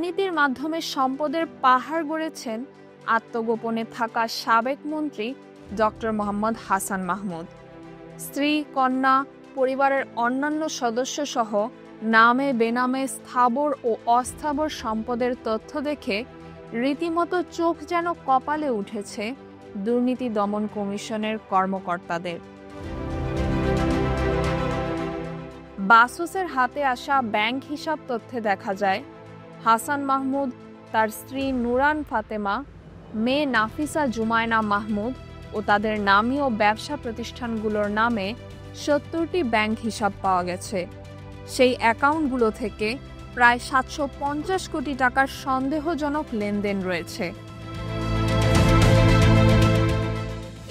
দুর্নীতির মাধ্যমে সম্পদের পাহাড় গড়েছেন আত্মগোপনে থাকা সাবেক মন্ত্রী ডক্টর মোহাম্মদ হাসান মাহমুদ। স্ত্রী, কন্যা, পরিবারের অন্যান্য সদস্য সহ নামে বেনামে স্থাবর ও অস্থাবর সম্পদের তথ্য দেখে রীতিমতো চোখ যেন কপালে উঠেছে দুর্নীতি দমন কমিশনের কর্মকর্তাদের। বাসুসের হাতে আসা ব্যাংক হিসাব তথ্যে দেখা যায়, হাসান মাহমুদ, তার স্ত্রী নুরান ফাতেমা, মেয়ে নাফিসা জুমায়না মাহমুদ ও তাদের নামীয় ব্যবসা প্রতিষ্ঠানগুলোর নামে ৭০টি ব্যাংক হিসাব পাওয়া গেছে। সেই অ্যাকাউন্টগুলো থেকে প্রায় ৭৫০ কোটি টাকার সন্দেহজনক লেনদেন রয়েছে।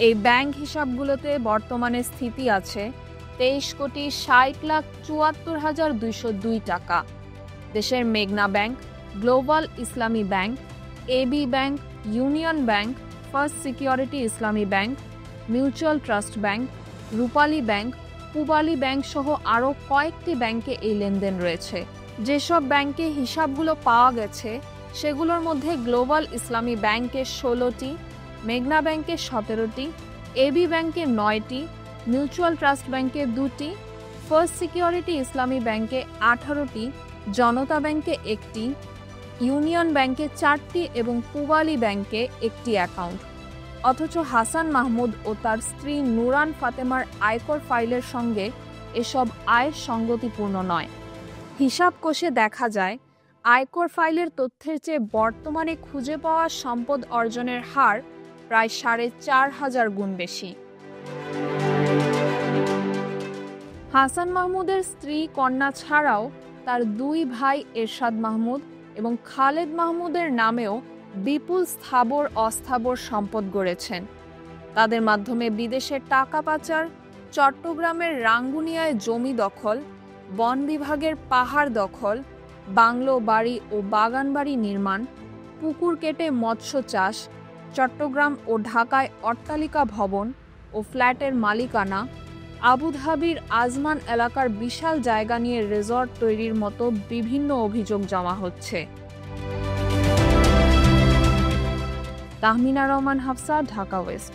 এই ব্যাংক হিসাবগুলোতে বর্তমানে স্থিতি আছে ২৩,৬০,৭৪,২০২ টাকা। দেশের মেঘনা bank, global Islami bank, AB bank, union bank, first security Islami bank, mutual trust bank, Rupali bank, Pubali bank সহ আরও কয়েকটি ব্যাংকে এই লেনদেন রয়েছে। যেসব ব্যাংকে হিসাবগুলো পাওয়া গেছে সেগুলোর মধ্যে গ্লোবাল ইসলামী ব্যাংকে ১৬টি, মেঘনা ব্যাংকে ১৭টি, এবি ব্যাংকে ৯টি, মিউচুয়াল ট্রাস্ট ব্যাংকে ২টি, ফার্স্ট সিকিউরিটি ইসলামী ব্যাংকে ১৮টি, জনতা ব্যাংকে ১টি, ইউনিয়ন ব্যাংকে ৪টি এবং পূবালী ব্যাংকে ১টি অ্যাকাউন্ট। অথচ হাসান মাহমুদ ও তার স্ত্রী নুরান ফাতেমার আয়কর ফাইলের সঙ্গে এসব আয়ের সঙ্গতিপূর্ণ নয়। হিসাব কষে দেখা যায়, আয়কর ফাইলের তথ্যের চেয়ে বর্তমানে খুঁজে পাওয়া সম্পদ অর্জনের হার প্রায় ৪,৫০০ গুণ বেশি। হাসান মাহমুদের স্ত্রী, কন্যা ছাড়াও তার ২ ভাই এরশাদ মাহমুদ এবং খালেদ মাহমুদের নামেও বিপুল স্থাবর অস্থাবর সম্পদ গড়েছেন। তাদের মাধ্যমে বিদেশে টাকা পাচার, চট্টগ্রামের রাঙ্গুনিয়ায় জমি দখল, বন বিভাগের পাহাড় দখল, বাংলো বাড়ি ও বাগান বাড়ি নির্মাণ, পুকুর কেটে মৎস্য চাষ, চট্টগ্রাম ও ঢাকায় অট্টালিকা ভবন ও ফ্ল্যাটের মালিকানা, আবুধাবির আজমান এলাকার বিশাল জায়গা নিয়ে রিসর্ট তৈরির মতো বিভিন্ন অভিযোগ জমা হচ্ছে। তাহমিনা রহমান, হাফসা, ঢাকা ওয়েস্ট।